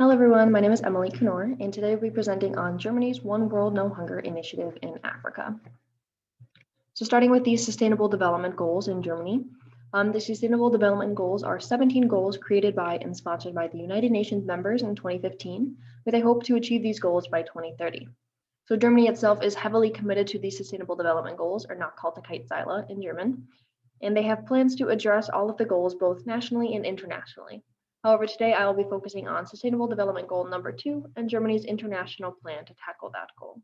Hello everyone, my name is Emily Knoer, and today we'll be presenting on Germany's One World No Hunger initiative in Africa. So starting with these Sustainable Development Goals in Germany, the Sustainable Development Goals are 17 goals created by and sponsored by the United Nations members in 2015, with a hope to achieve these goals by 2030. So Germany itself is heavily committed to these Sustainable Development Goals, or Nachhaltigkeitsziele in German, and they have plans to address all of the goals both nationally and internationally. However, today I will be focusing on Sustainable Development Goal number 2 and Germany's international plan to tackle that goal.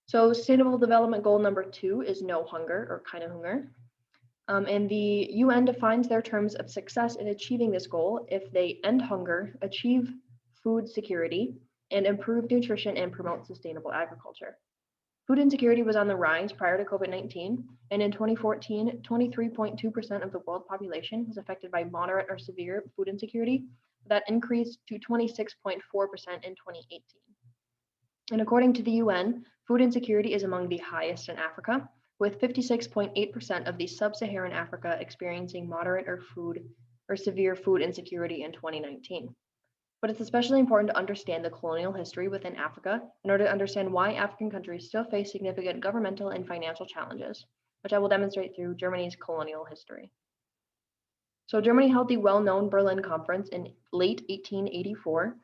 So Sustainable Development Goal number 2 is no hunger, or keine Hunger. And the UN defines their terms of success in achieving this goal if they end hunger, achieve food security, and improve nutrition and promote sustainable agriculture. Food insecurity was on the rise prior to COVID-19, and in 2014, 23.2% of the world population was affected by moderate or severe food insecurity. That increased to 26.4% in 2018. And according to the UN, food insecurity is among the highest in Africa, with 56.8% of the sub-Saharan Africa experiencing moderate or severe food insecurity in 2019. But it's especially important to understand the colonial history within Africa in order to understand why African countries still face significant governmental and financial challenges, which I will demonstrate through Germany's colonial history. So Germany held the well-known Berlin Conference in late 1884,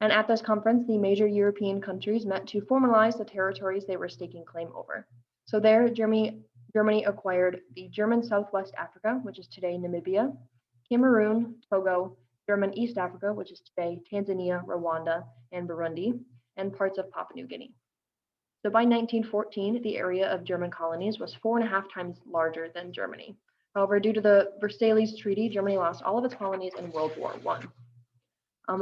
and at this conference, the major European countries met to formalize the territories they were staking claim over. So there, Germany acquired the German Southwest Africa, which is today Namibia, Cameroon, Togo, German East Africa, which is today Tanzania, Rwanda, and Burundi, and parts of Papua New Guinea. So by 1914, the area of German colonies was 4.5 times larger than Germany. However, due to the Versailles Treaty, Germany lost all of its colonies in World War I.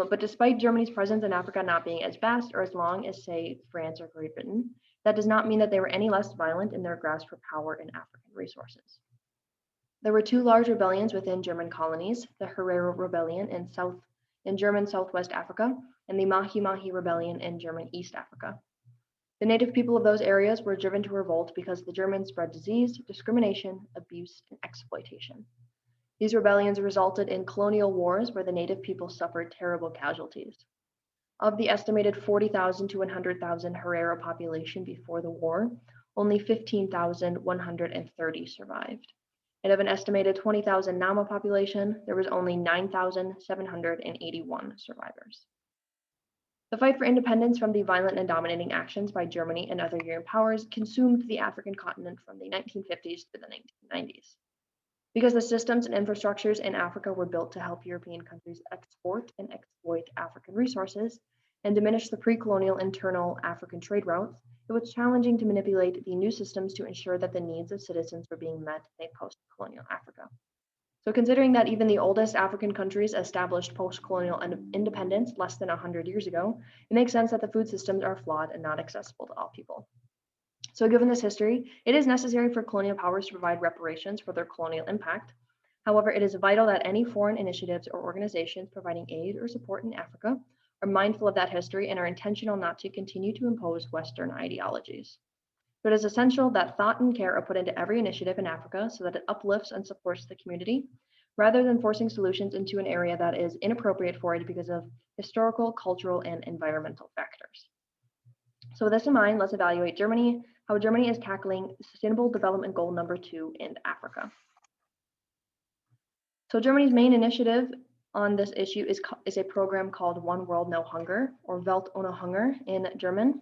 But despite Germany's presence in Africa not being as vast or as long as, say, France or Great Britain, that does not mean that they were any less violent in their grasp for power and African resources. There were two large rebellions within German colonies, the Herero Rebellion in German Southwest Africa and the Mahi Mahi Rebellion in German East Africa. The native people of those areas were driven to revolt because the Germans spread disease, discrimination, abuse, and exploitation. These rebellions resulted in colonial wars where the native people suffered terrible casualties. Of the estimated 40,000 to 100,000 Herero population before the war, only 15,130 survived. And of an estimated 20,000 Nama population, there was only 9,781 survivors. The fight for independence from the violent and dominating actions by Germany and other European powers consumed the African continent from the 1950s to the 1990s. Because the systems and infrastructures in Africa were built to help European countries export and exploit African resources and diminish the pre-colonial internal African trade routes, it was challenging to manipulate the new systems to ensure that the needs of citizens were being met in a post-colonial Africa. So considering that even the oldest African countries established post-colonial independence less than 100 years ago, it makes sense that the food systems are flawed and not accessible to all people. So given this history, it is necessary for colonial powers to provide reparations for their colonial impact. However, it is vital that any foreign initiatives or organizations providing aid or support in Africa are mindful of that history and are intentional not to continue to impose Western ideologies. So it is essential that thought and care are put into every initiative in Africa so that it uplifts and supports the community, rather than forcing solutions into an area that is inappropriate for it because of historical, cultural, and environmental factors. So with this in mind, let's evaluate how Germany is tackling Sustainable Development Goal number 2 in Africa. So Germany's main initiative on this issue is a program called One World No Hunger, or Welt ohne Hunger in German.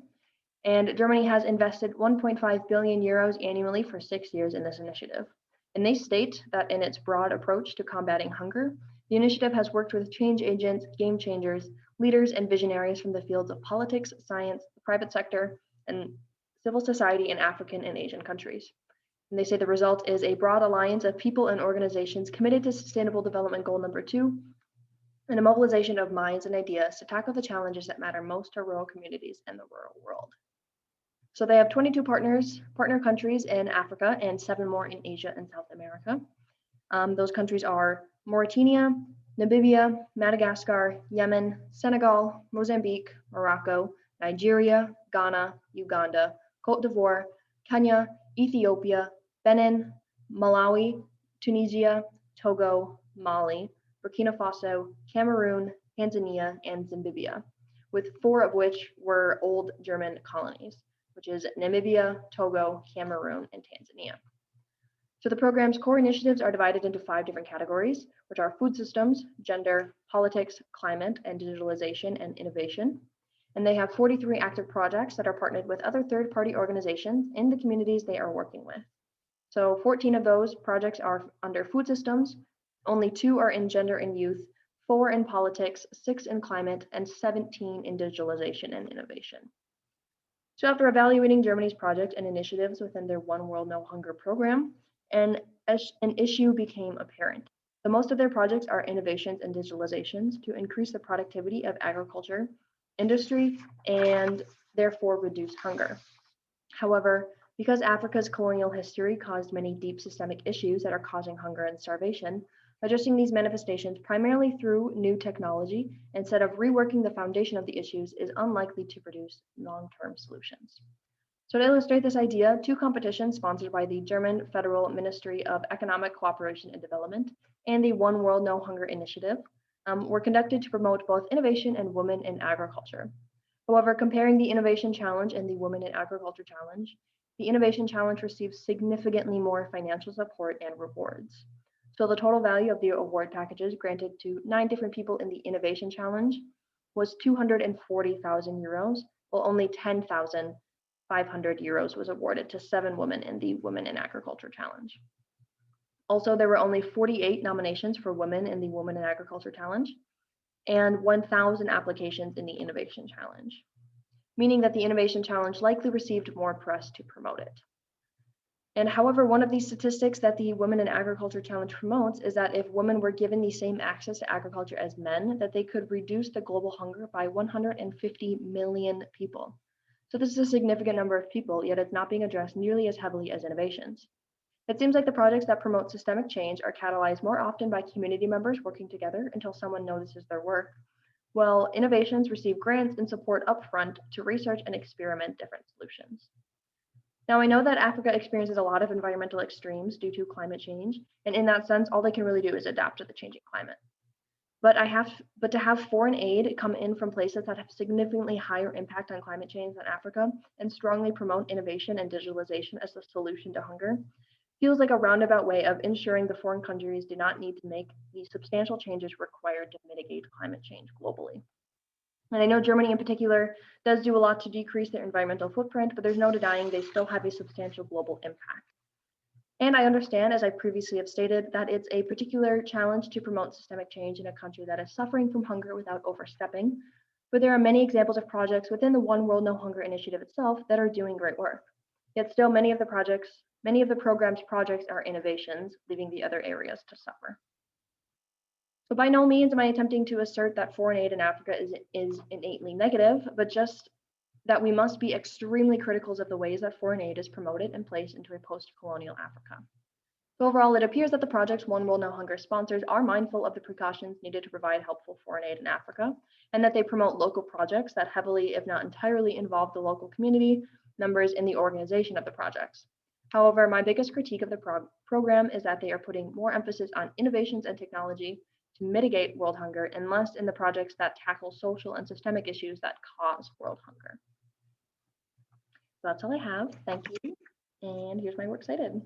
And Germany has invested 1.5 billion euros annually for 6 years in this initiative. And they state that in its broad approach to combating hunger, the initiative has worked with change agents, game changers, leaders, and visionaries from the fields of politics, science, the private sector, and civil society in African and Asian countries. And they say the result is a broad alliance of people and organizations committed to Sustainable Development Goal number 2, and a mobilization of minds and ideas to tackle the challenges that matter most to rural communities and the rural world. So they have 22 partner countries in Africa and 7 more in Asia and South America. Those countries are Mauritania, Namibia, Madagascar, Yemen, Senegal, Mozambique, Morocco, Nigeria, Ghana, Uganda, Cote d'Ivoire, Kenya, Ethiopia, Benin, Malawi, Tunisia, Togo, Mali, Burkina Faso, Cameroon, Tanzania, and Zimbabwe, with 4 of which were old German colonies, which is Namibia, Togo, Cameroon, and Tanzania. So the program's core initiatives are divided into 5 different categories, which are food systems, gender, politics, climate, and digitalization and innovation. And they have 43 active projects that are partnered with other third-party organizations in the communities they are working with. So 14 of those projects are under food systems, only 2 are in gender and youth, 4 in politics, 6 in climate, and 17 in digitalization and innovation. So after evaluating Germany's project and initiatives within their One World No Hunger program, an issue became apparent. So most of their projects are innovations and digitalizations to increase the productivity of agriculture, industry, and therefore reduce hunger. However, because Africa's colonial history caused many deep systemic issues that are causing hunger and starvation, addressing these manifestations primarily through new technology instead of reworking the foundation of the issues is unlikely to produce long-term solutions. So to illustrate this idea, 2 competitions sponsored by the German Federal Ministry of Economic Cooperation and Development and the One World No Hunger Initiative were conducted to promote both innovation and women in agriculture. However, comparing the Innovation Challenge and the Women in Agriculture Challenge, the Innovation Challenge received significantly more financial support and rewards. So the total value of the award packages granted to 9 different people in the Innovation Challenge was 240,000 euros, while only 10,500 euros was awarded to 7 women in the Women in Agriculture Challenge. Also, there were only 48 nominations for women in the Women in Agriculture Challenge, and 1,000 applications in the Innovation Challenge, meaning that the Innovation Challenge likely received more press to promote it. And however, one of these statistics that the Women in Agriculture Challenge promotes is that if women were given the same access to agriculture as men, that they could reduce the global hunger by 150 million people. So this is a significant number of people, yet it's not being addressed nearly as heavily as innovations. It seems like the projects that promote systemic change are catalyzed more often by community members working together until someone notices their work, while innovations receive grants and support upfront to research and experiment different solutions. Now, I know that Africa experiences a lot of environmental extremes due to climate change, and in that sense, all they can really do is adapt to the changing climate. But to have foreign aid come in from places that have significantly higher impact on climate change than Africa and strongly promote innovation and digitalization as the solution to hunger feels like a roundabout way of ensuring the foreign countries do not need to make the substantial changes required to mitigate climate change globally. And I know Germany in particular does do a lot to decrease their environmental footprint, but there's no denying they still have a substantial global impact. And I understand, as I previously have stated, that it's a particular challenge to promote systemic change in a country that is suffering from hunger without overstepping, but there are many examples of projects within the One World No Hunger initiative itself that are doing great work. Yet still many of the program's projects are innovations, leaving the other areas to suffer. So by no means am I attempting to assert that foreign aid in Africa is innately negative, but just that we must be extremely critical of the ways that foreign aid is promoted and placed into a post-colonial Africa. So overall, it appears that the project's One World No Hunger sponsors are mindful of the precautions needed to provide helpful foreign aid in Africa, and that they promote local projects that heavily, if not entirely, involve the local community members in the organization of the projects. However, my biggest critique of the program is that they are putting more emphasis on innovations and technology to mitigate world hunger and less in the projects that tackle social and systemic issues that cause world hunger. So that's all I have. Thank you. And here's my works cited.